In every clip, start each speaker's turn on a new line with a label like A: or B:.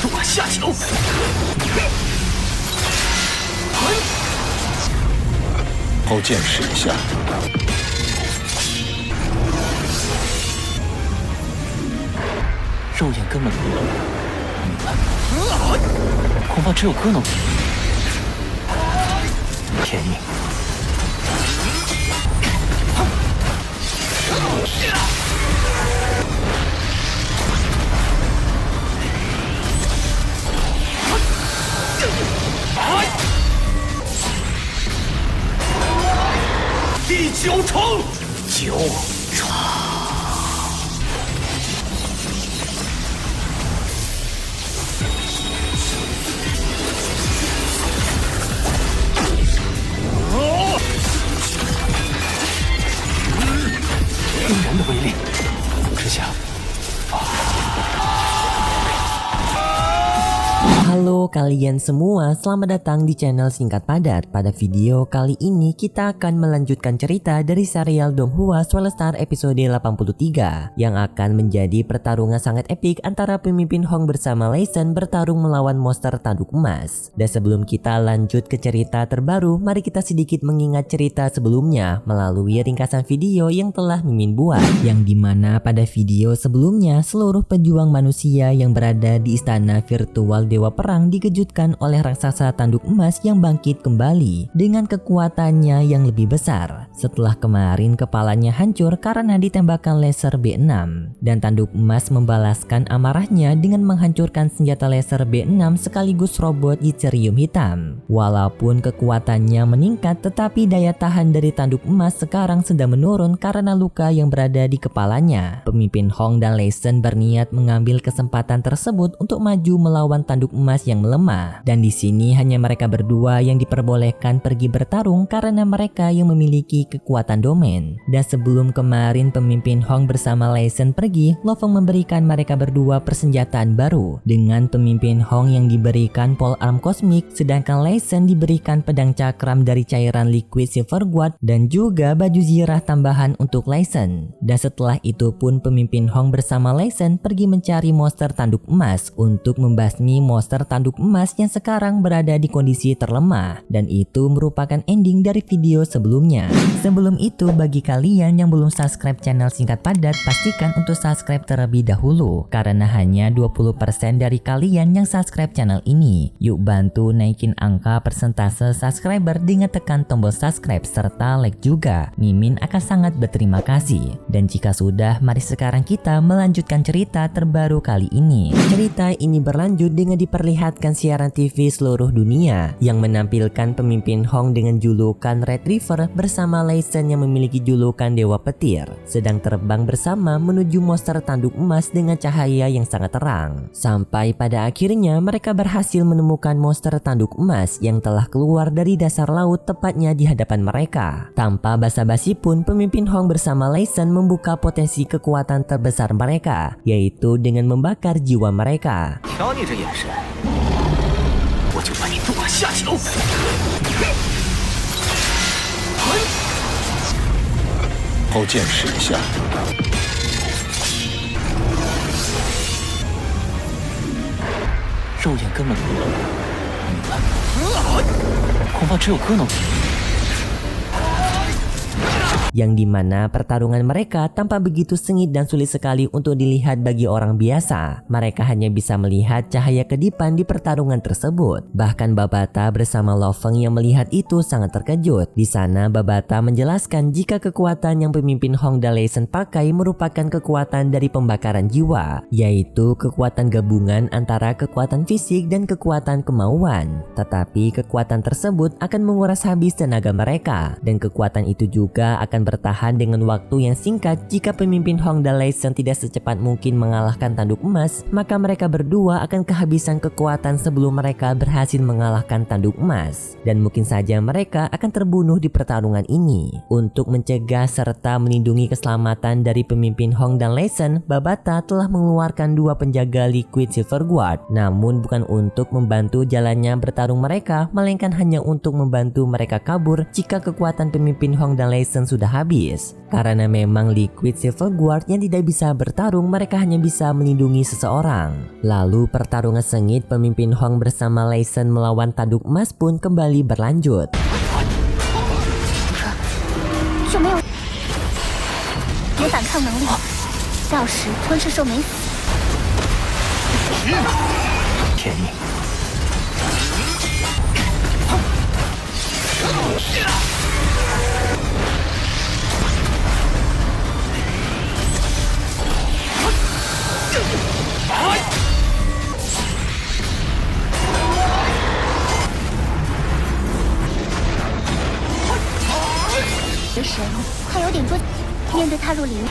A: 不管下球。
B: 后见识一下。
A: 肉眼根本不能恐怕只有哥能比。天意。第九重，九重。惊人的威力之下。
C: Halo kalian semua, selamat datang di channel Singkat Padat. Pada video kali ini kita akan melanjutkan cerita dari serial Donghua Swellstar episode 83 yang akan menjadi pertarungan sangat epik antara pemimpin Hong bersama Lei Sen bertarung melawan monster tanduk emas. Dan sebelum kita lanjut ke cerita terbaru, mari kita sedikit mengingat cerita sebelumnya melalui ringkasan video yang telah Mimin buat, yang dimana pada video sebelumnya seluruh pejuang manusia yang berada di istana virtual Dewa Perang dikejutkan oleh raksasa tanduk emas yang bangkit kembali dengan kekuatannya yang lebih besar setelah kemarin kepalanya hancur karena ditembakkan laser B6, dan tanduk emas membalaskan amarahnya dengan menghancurkan senjata laser B6 sekaligus robot Yttrium hitam. Walaupun kekuatannya meningkat, tetapi daya tahan dari tanduk emas sekarang sedang menurun karena luka yang berada di kepalanya. Pemimpin Hong dan Lei Sen berniat mengambil kesempatan tersebut untuk maju melawan tanduk emas yang melemah, dan di sini hanya mereka berdua yang diperbolehkan pergi bertarung karena mereka yang memiliki kekuatan domain. Dan sebelum kemarin pemimpin Hong bersama Lei Sen pergi, Lo Feng memberikan mereka berdua persenjataan baru, dengan pemimpin Hong yang diberikan pole arm kosmik sedangkan Lei Sen diberikan pedang cakram dari cairan liquid silver guard dan juga baju zirah tambahan untuk Lei Sen. Dan setelah itu pun pemimpin Hong bersama Lei Sen pergi mencari monster tanduk emas untuk membasmi monster tanduk emas yang sekarang berada di kondisi terlemah, dan itu merupakan ending dari video sebelumnya. Sebelum itu, bagi kalian yang belum subscribe channel Singkat Padat, pastikan untuk subscribe terlebih dahulu karena hanya 20% dari kalian yang subscribe channel ini. Yuk bantu naikin angka persentase subscriber dengan tekan tombol subscribe serta like juga. Mimin akan sangat berterima kasih. Dan jika sudah, mari sekarang kita melanjutkan cerita terbaru kali ini. Cerita ini berlanjut dengan diperlihatkan siaran TV seluruh dunia yang menampilkan pemimpin Hong dengan julukan Red River bersama Lei Sen yang memiliki julukan Dewa Petir sedang terbang bersama menuju monster tanduk emas dengan cahaya yang sangat terang. Sampai pada akhirnya mereka berhasil menemukan monster tanduk emas yang telah keluar dari dasar laut tepatnya di hadapan mereka. Tanpa basa-basi pun pemimpin Hong bersama Lei Sen membuka potensi kekuatan terbesar mereka, yaitu dengan membakar jiwa mereka.
A: 瞧你这眼神，我就把你不管下球。
B: 后见识一下。
A: 肉眼根本不能恐怕只有哥能比。
C: yang dimana pertarungan mereka tampak begitu sengit dan sulit sekali untuk dilihat bagi orang biasa. Mereka hanya bisa melihat cahaya kedipan di pertarungan tersebut. Bahkan Babata bersama Lo Feng yang melihat itu sangat terkejut. Di sana Babata menjelaskan jika kekuatan yang pemimpin Hong dan Lei Sen pakai merupakan kekuatan dari pembakaran jiwa, yaitu kekuatan gabungan antara kekuatan fisik dan kekuatan kemauan. Tetapi kekuatan tersebut akan menguras habis tenaga mereka, dan kekuatan itu juga akan bertahan dengan waktu yang singkat. Jika pemimpin Hong dan Lei Sen tidak secepat mungkin mengalahkan tanduk emas, maka mereka berdua akan kehabisan kekuatan sebelum mereka berhasil mengalahkan tanduk emas, dan mungkin saja mereka akan terbunuh di pertarungan ini. Untuk mencegah serta melindungi keselamatan dari pemimpin Hong dan Lei Sen, Babata telah mengeluarkan dua penjaga liquid silver guard, namun bukan untuk membantu jalannya bertarung mereka, melainkan hanya untuk membantu mereka kabur jika kekuatan pemimpin Hong dan Lei Sen sudah habis. Karena memang Liquid Silver Guard yang tidak bisa bertarung, mereka hanya bisa melindungi seseorang. Lalu pertarungan sengit pemimpin Hong bersama Lei Shen melawan tanduk emas pun kembali berlanjut.
A: 就没有反抗能力，到时吞噬兽没死。
B: 天命。
A: 神快有点多，面对踏入领域。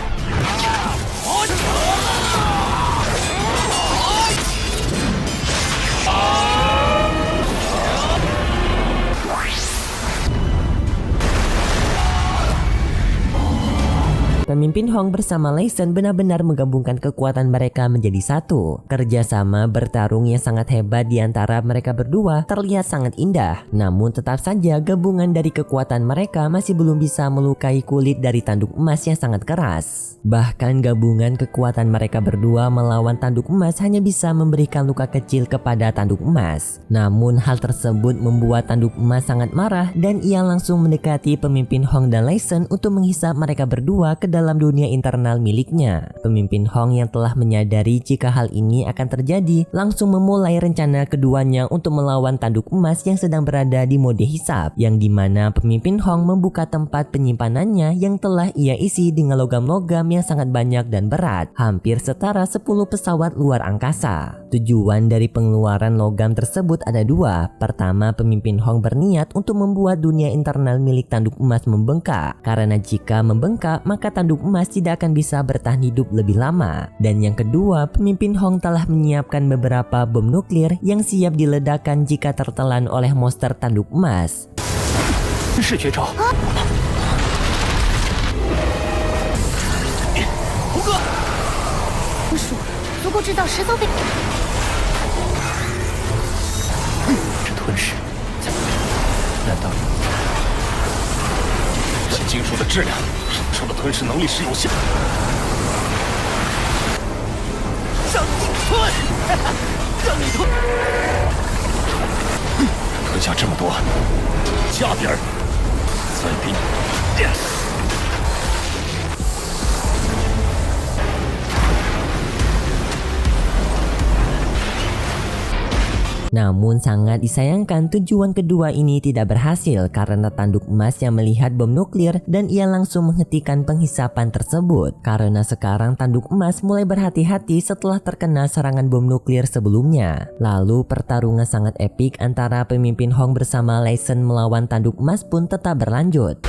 C: Pemimpin Hong bersama Lei Shen benar-benar menggabungkan kekuatan mereka menjadi satu. Kerjasama bertarung yang sangat hebat di antara mereka berdua terlihat sangat indah. Namun tetap saja gabungan dari kekuatan mereka masih belum bisa melukai kulit dari tanduk emas yang sangat keras. Bahkan gabungan kekuatan mereka berdua melawan tanduk emas hanya bisa memberikan luka kecil kepada tanduk emas. Namun hal tersebut membuat tanduk emas sangat marah dan ia langsung mendekati pemimpin Hong dan Lei Shen untuk menghisap mereka berdua ke dalam dunia internal miliknya. Pemimpin Hong yang telah menyadari jika hal ini akan terjadi langsung memulai rencana keduanya untuk melawan tanduk emas yang sedang berada di mode hisap, yang dimana pemimpin Hong membuka tempat penyimpanannya yang telah ia isi dengan logam-logam yang sangat banyak dan berat, hampir setara 10 pesawat luar angkasa. Tujuan dari pengeluaran logam tersebut ada dua. Pertama, pemimpin Hong berniat untuk membuat dunia internal milik tanduk emas membengkak, karena jika membengkak maka tanduk emas tidak akan bisa bertahan hidup lebih lama. Dan yang kedua, pemimpin Hong telah menyiapkan beberapa bom nuklir yang siap diledakkan jika tertelan oleh monster tanduk emas.
B: 是绝招。
A: 胡哥，金属足够制造10艘飞。
B: 这吞噬，难道这金属的质量受的吞噬能力是有限？让你吞，让你吞，吞下这么多，加点儿，再给你。
C: Namun sangat disayangkan tujuan kedua ini tidak berhasil karena tanduk emas yang melihat bom nuklir dan ia langsung menghentikan penghisapan tersebut. Karena sekarang tanduk emas mulai berhati-hati setelah terkena serangan bom nuklir sebelumnya. Lalu pertarungan sangat epik antara pemimpin Hong bersama Lei Shen melawan tanduk emas pun tetap berlanjut.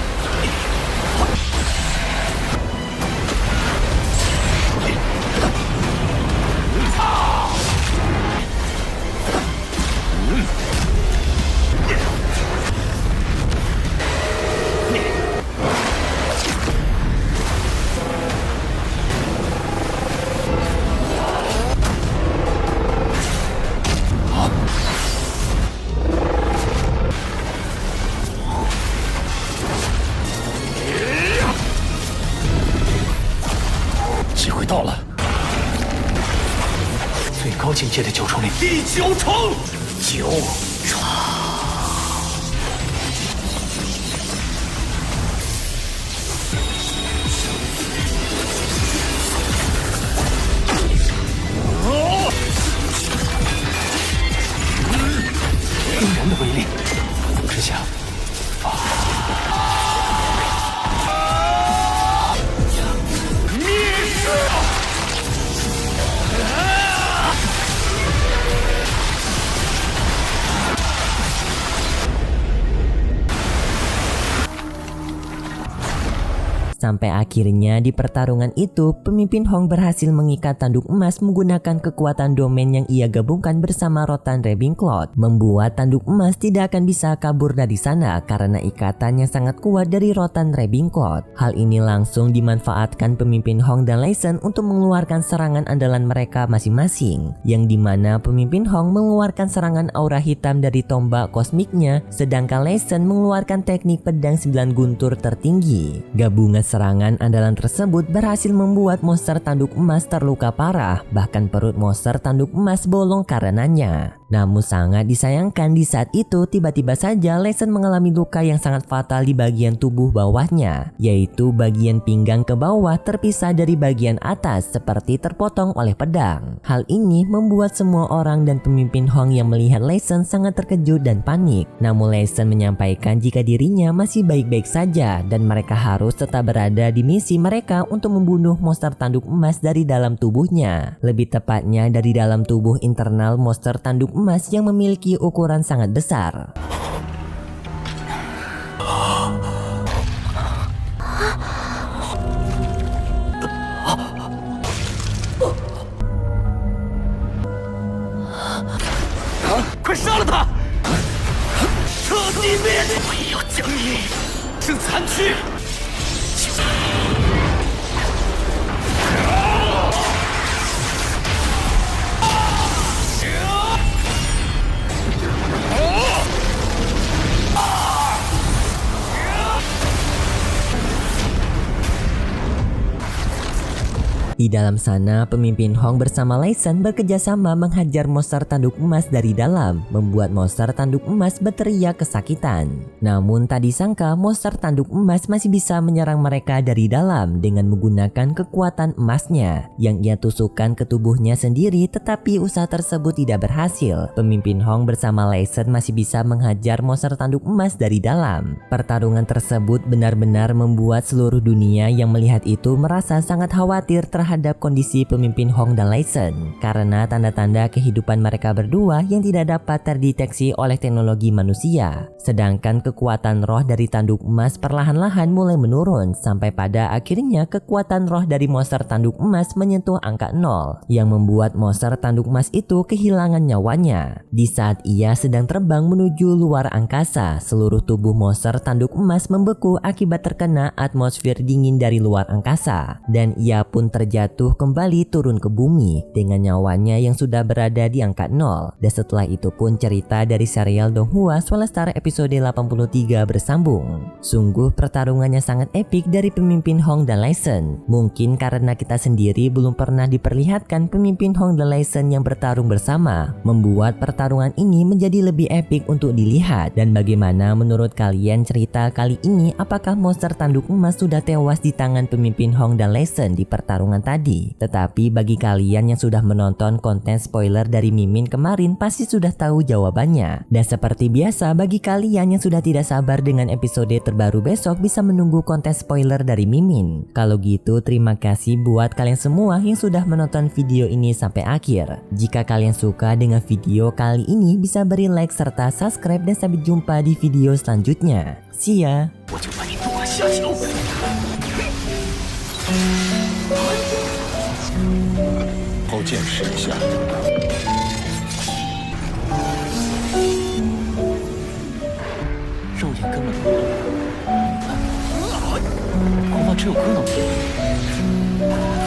B: 高境界的九重力，第9重9重。惊人的威力之下，灭世！
A: 这
C: Sampai akhirnya di pertarungan itu, pemimpin Hong berhasil mengikat tanduk emas menggunakan kekuatan domain yang ia gabungkan bersama rotan Ravenclaw, membuat tanduk emas tidak akan bisa kabur dari sana karena ikatan yang sangat kuat dari rotan Ravenclaw. Hal ini langsung dimanfaatkan pemimpin Hong dan Lee Sin untuk mengeluarkan serangan andalan mereka masing-masing, yang dimana pemimpin Hong mengeluarkan serangan aura hitam dari tombak kosmiknya, sedangkan Lee Sin mengeluarkan teknik pedang 9 guntur tertinggi. Gabungan serangan andalan tersebut berhasil membuat monster tanduk emas terluka parah, bahkan perut monster tanduk emas bolong karenanya. Namun sangat disayangkan di saat itu tiba-tiba saja Lee Sin mengalami luka yang sangat fatal di bagian tubuh bawahnya, yaitu bagian pinggang ke bawah terpisah dari bagian atas seperti terpotong oleh pedang. Hal ini membuat semua orang dan pemimpin Hong yang melihat Lee Sin sangat terkejut dan panik. Namun Lee Sin menyampaikan jika dirinya masih baik-baik saja dan mereka harus tetap berada di misi mereka untuk membunuh monster tanduk emas dari dalam tubuhnya. Lebih tepatnya dari dalam tubuh internal monster tanduk emas yang memiliki ukuran sangat besar. Di dalam sana, pemimpin Hong bersama Lee Sin bekerjasama menghajar monster tanduk emas dari dalam, membuat monster tanduk emas berteriak kesakitan. Namun tak disangka monster tanduk emas masih bisa menyerang mereka dari dalam dengan menggunakan kekuatan emasnya yang ia tusukkan ke tubuhnya sendiri, tetapi usaha tersebut tidak berhasil. Pemimpin Hong bersama Lee Sin masih bisa menghajar monster tanduk emas dari dalam. Pertarungan tersebut benar-benar membuat seluruh dunia yang melihat itu merasa sangat khawatir terhadap kondisi pemimpin Hong dan Lee Sin karena tanda-tanda kehidupan mereka berdua yang tidak dapat terdeteksi oleh teknologi manusia. Sedangkan kekuatan roh dari tanduk emas perlahan-lahan mulai menurun sampai pada akhirnya kekuatan roh dari monster tanduk emas menyentuh angka 0 yang membuat monster tanduk emas itu kehilangan nyawanya. Di saat ia sedang terbang menuju luar angkasa, seluruh tubuh monster tanduk emas membeku akibat terkena atmosfer dingin dari luar angkasa dan ia pun terjatuh kembali turun ke bumi dengan nyawanya yang sudah berada di angka 0. Dan setelah itu pun cerita dari serial Donghua Swalestar episode 83 bersambung. Sungguh pertarungannya sangat epik dari pemimpin Hong dan Lee Sin. Mungkin karena kita sendiri belum pernah diperlihatkan pemimpin Hong dan Lee Sin yang bertarung bersama, membuat pertarungan ini menjadi lebih epik untuk dilihat. Dan bagaimana menurut kalian cerita kali ini? Apakah monster tanduk emas sudah tewas di tangan pemimpin Hong dan Lee Sin di pertarungan tadi? Tetapi bagi kalian yang sudah menonton konten spoiler dari Mimin kemarin pasti sudah tahu jawabannya. Dan seperti biasa bagi kalian yang sudah tidak sabar dengan episode terbaru besok bisa menunggu konten spoiler dari Mimin. Kalau gitu terima kasih buat kalian semua yang sudah menonton video ini sampai akhir. Jika kalian suka dengan video kali ini bisa beri like serta subscribe dan sampai jumpa di video selanjutnya. See ya.
B: 后见识一下。肉眼根本不能，恐怕只有哥能。